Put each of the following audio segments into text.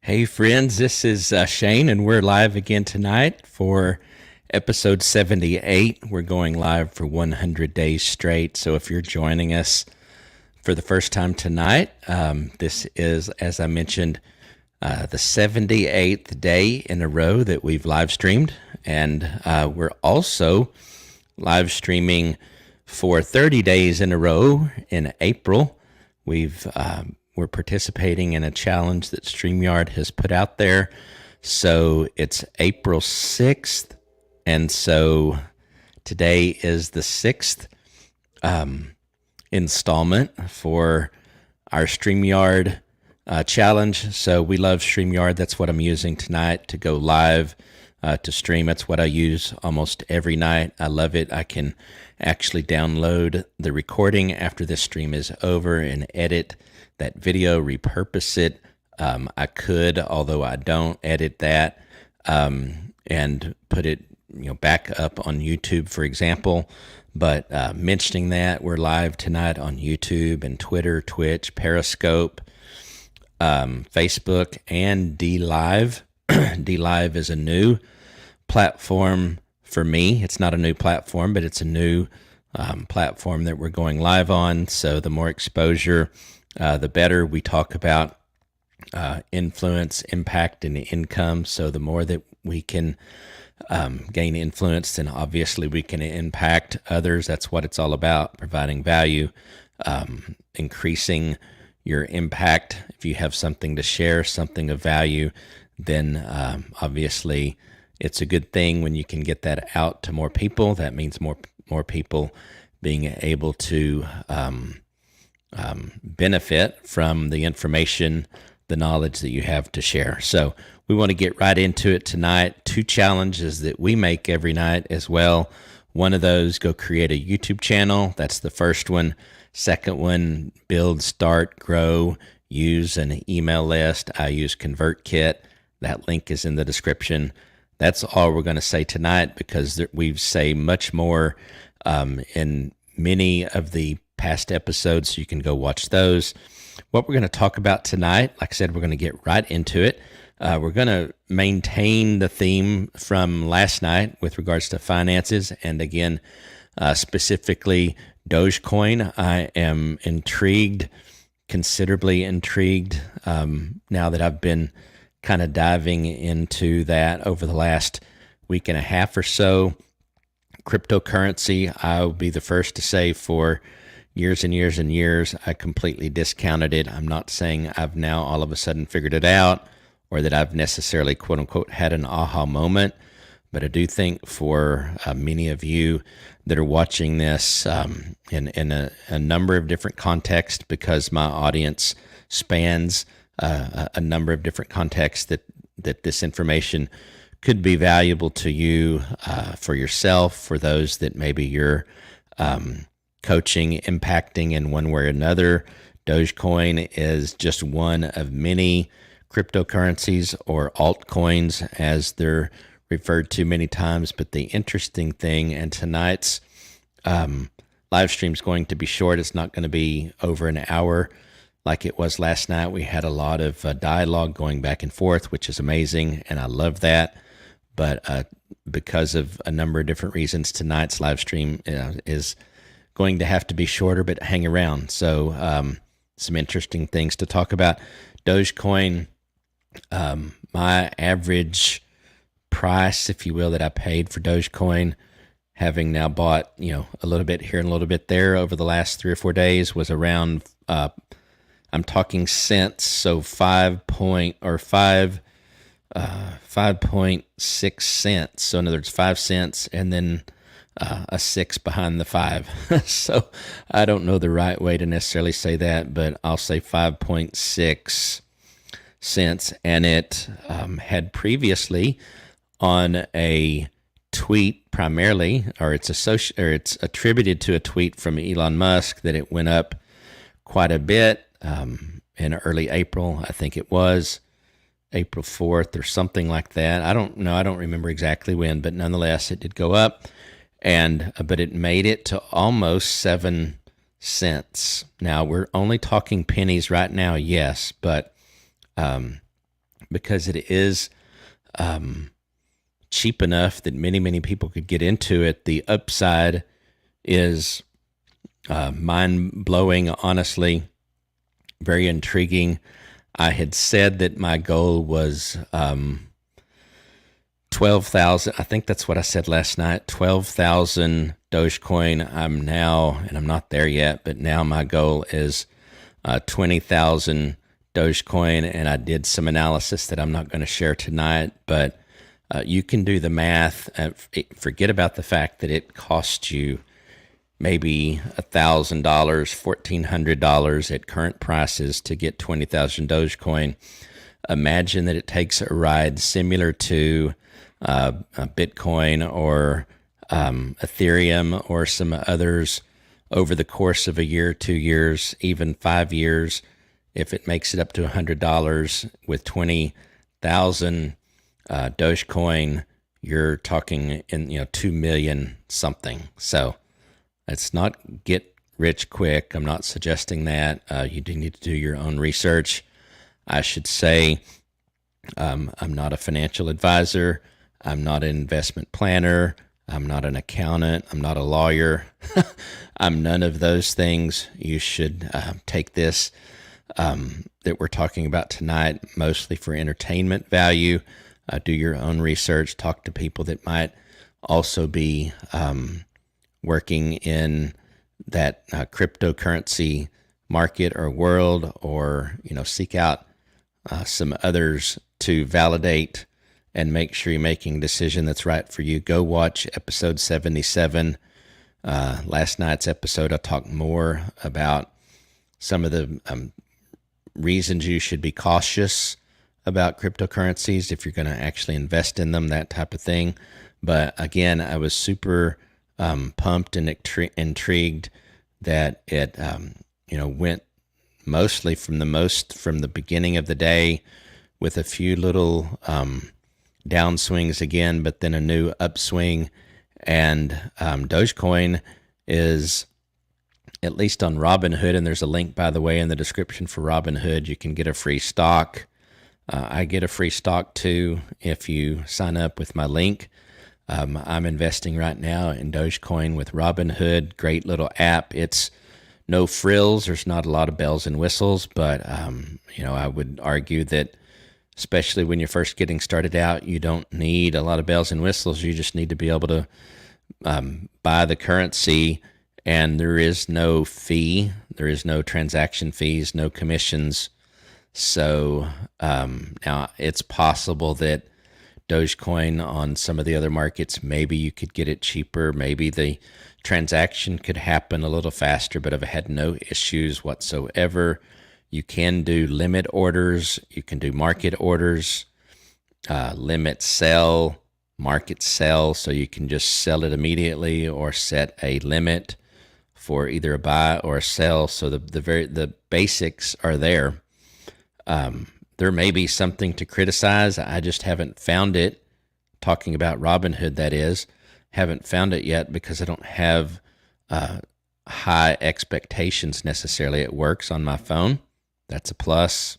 Hey, friends, this is Shane, and we're live again tonight for episode 78. We're going live for 100 days straight. So if you're joining us for the first time tonight, this is, as I mentioned, the 78th day in a row that we've live streamed. And we're also live streaming for 30 days in a row in April. We're participating in a challenge that StreamYard has put out there. So it's April 6th. And so today is the 6th installment for our StreamYard challenge. So we love StreamYard. That's what I'm using tonight to go live to stream. That's what I use almost every night. I love it. I can actually download the recording after this stream is over and edit that video, repurpose it. I could, although I don't, edit that and put it back up on YouTube, for example. But mentioning that, we're live tonight on YouTube and Twitter, Twitch, Periscope, Facebook, and DLive. DLive is a new platform for me. It's not a new platform, but it's a new platform that we're going live on. So the more exposure, the better. We talk about influence, impact, and income. So the more that we can gain influence, then obviously we can impact others. That's what it's all about, providing value, increasing your impact. If you have something to share, something of value, then obviously it's a good thing when you can get that out to more people. That means more people being able to benefit from the information, the knowledge that you have to share. So we want to get right into it tonight. 2 challenges that we make every night as well. One of those, go create a YouTube channel. That's the first one. Second one, build, start, grow, use an email list. I use ConvertKit. That link is in the description. That's all we're going to say tonight, because we say much more in many of the past episodes, so you can go watch those. What we're going to talk about tonight, like I said, we're going to get right into it. We're going to maintain the theme from last night with regards to finances, and again, specifically Dogecoin. I am intrigued, considerably intrigued, now that I've been kind of diving into that over the last week and a half or so. Cryptocurrency, I'll be the first to say, for years and years and years, I completely discounted it. I'm not saying I've now all of a sudden figured it out, or that I've necessarily, quote unquote, had an aha moment. But I do think for many of you that are watching this in a number of different contexts, because my audience spans a number of different contexts, that this information could be valuable to you, for yourself, for those that maybe you're coaching, impacting in one way or another. Dogecoin is just one of many cryptocurrencies, or altcoins as they're referred to many times. But the interesting thing, and tonight's live stream is going to be short. It's not going to be over an hour like it was last night. We had a lot of dialogue going back and forth, which is amazing, and I love that. But because of a number of different reasons, tonight's live stream is going to have to be shorter, but hang around. So some interesting things to talk about. Dogecoin, my average price, if you will, that I paid for Dogecoin, having now bought a little bit here and a little bit there over the last 3 or 4 days, was around I'm talking cents, so 5.6 cents. So in other words, 5 cents, and then a 6 behind the 5. So I don't know the right way to necessarily say that, but I'll say 5.6 cents. And it had previously, on a tweet primarily, or it's attributed to a tweet from Elon Musk, that it went up quite a bit in early April. I think it was April 4th or something like that. I don't know. I don't remember exactly when, but nonetheless, it did go up. But it made it to almost 7 cents. Now, we're only talking pennies right now, yes, but because it is cheap enough that many people could get into it. The upside is mind-blowing, honestly, very intriguing. I had said that my goal was 12,000. I think that's what I said last night, 12,000 Dogecoin. I'm now, and I'm not there yet, but now my goal is 20,000 Dogecoin, and I did some analysis that I'm not going to share tonight, but you can do the math. Forget about the fact that it costs you maybe $1,000, $1,400 at current prices to get 20,000 Dogecoin. Imagine that it takes a ride similar to Bitcoin or Ethereum or some others over the course of a year, 2 years, even 5 years. If it makes it up to $100 with 20,000 Dogecoin, you're talking in 2 million something. So it's not get rich quick. I'm not suggesting that. You do need to do your own research. I should say I'm not a financial advisor. I'm not an investment planner. I'm not an accountant. I'm not a lawyer. I'm none of those things. You should take this that we're talking about tonight mostly for entertainment value. Do your own research. Talk to people that might also be working in that cryptocurrency market or world, or seek out some others to validate and make sure you're making a decision that's right for you. Go watch episode 77. Last night's episode, I talked more about some of the reasons you should be cautious about cryptocurrencies if you're going to actually invest in them, that type of thing. But again, I was super pumped and intrigued that it went mostly from the beginning of the day with a few little downswings again, but then a new upswing. And Dogecoin is, at least on Robinhood, and there's a link, by the way, in the description for Robinhood. You can get a free stock. I get a free stock too if you sign up with my link. I'm investing right now in Dogecoin with Robinhood. Great little app. It's no frills. There's not a lot of bells and whistles, but I would argue that especially when you're first getting started out, you don't need a lot of bells and whistles. You just need to be able to buy the currency, and there is no fee. There is no transaction fees, no commissions. So now it's possible that Dogecoin on some of the other markets, maybe you could get it cheaper. Maybe the transaction could happen a little faster, but I've had no issues whatsoever. You can do limit orders. You can do market orders, limit sell, market sell. So you can just sell it immediately or set a limit for either a buy or a sell. So the basics are there. There may be something to criticize. I just haven't found it. Talking about Robinhood, that is, haven't found it yet because I don't have high expectations necessarily. It works on my phone. That's a plus,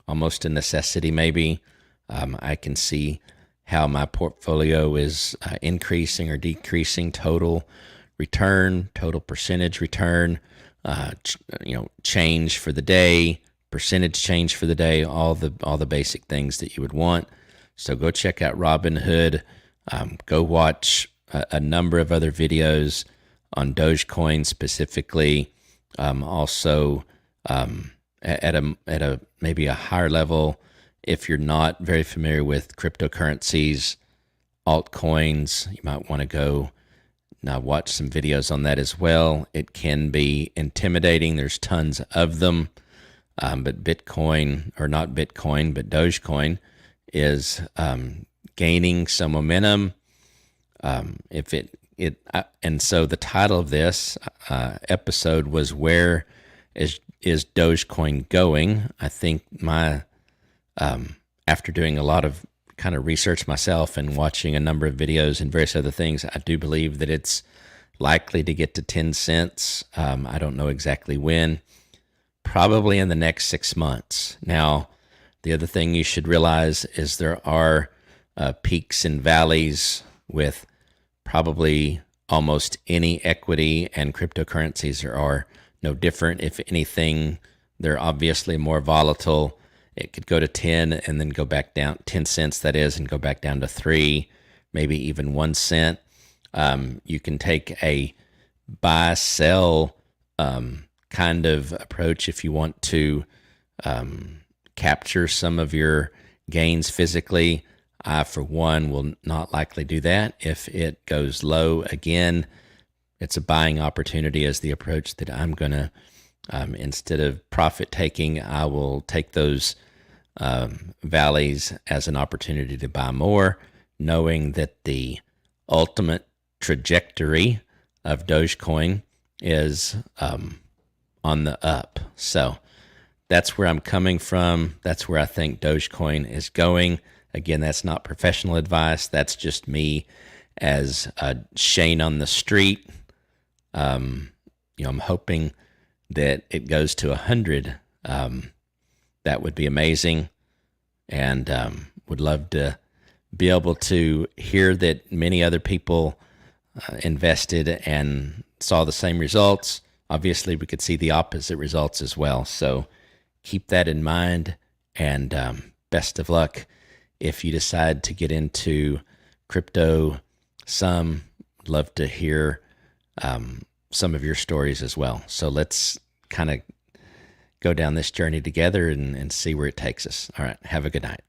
almost a necessity maybe. I can see how my portfolio is increasing or decreasing, total return, total percentage return, change for the day, percentage change for the day, all the basic things that you would want. So go check out Robinhood. Go watch a number of other videos on Dogecoin specifically. Also, at a maybe a higher level, if you're not very familiar with cryptocurrencies, altcoins, you might want to go now watch some videos on that as well. It can be intimidating. There's tons of them. But Bitcoin, or not Bitcoin, but Dogecoin is gaining some momentum. And so the title of this episode was "Where is Dogecoin Going?" I think after doing a lot of kind of research myself and watching a number of videos and various other things, I do believe that it's likely to get to 10 cents. I don't know exactly when. Probably in the next 6 months. Now, The other thing you should realize is there are peaks and valleys with probably almost any equity, and cryptocurrencies are no different. If anything, they're obviously more volatile. It could go to 10 and then go back down, 10 cents that is, and go back down to 3, maybe even 1 cent. You can take a buy, sell kind of approach if you want to capture some of your gains physically. I, for one, will not likely do that. If it goes low again, it's a buying opportunity as the approach that I'm going to, instead of profit taking, I will take those valleys as an opportunity to buy more, knowing that the ultimate trajectory of Dogecoin is on the up. So that's where I'm coming from. That's where I think Dogecoin is going. Again, that's not professional advice. That's just me as Shane on the street. I'm hoping that it goes to 100. That would be amazing, and would love to be able to hear that many other people invested and saw the same results. Obviously, we could see the opposite results as well. So keep that in mind, and best of luck if you decide to get into crypto. Love to hear some of your stories as well. So let's kind of go down this journey together and see where it takes us. All right. Have a good night.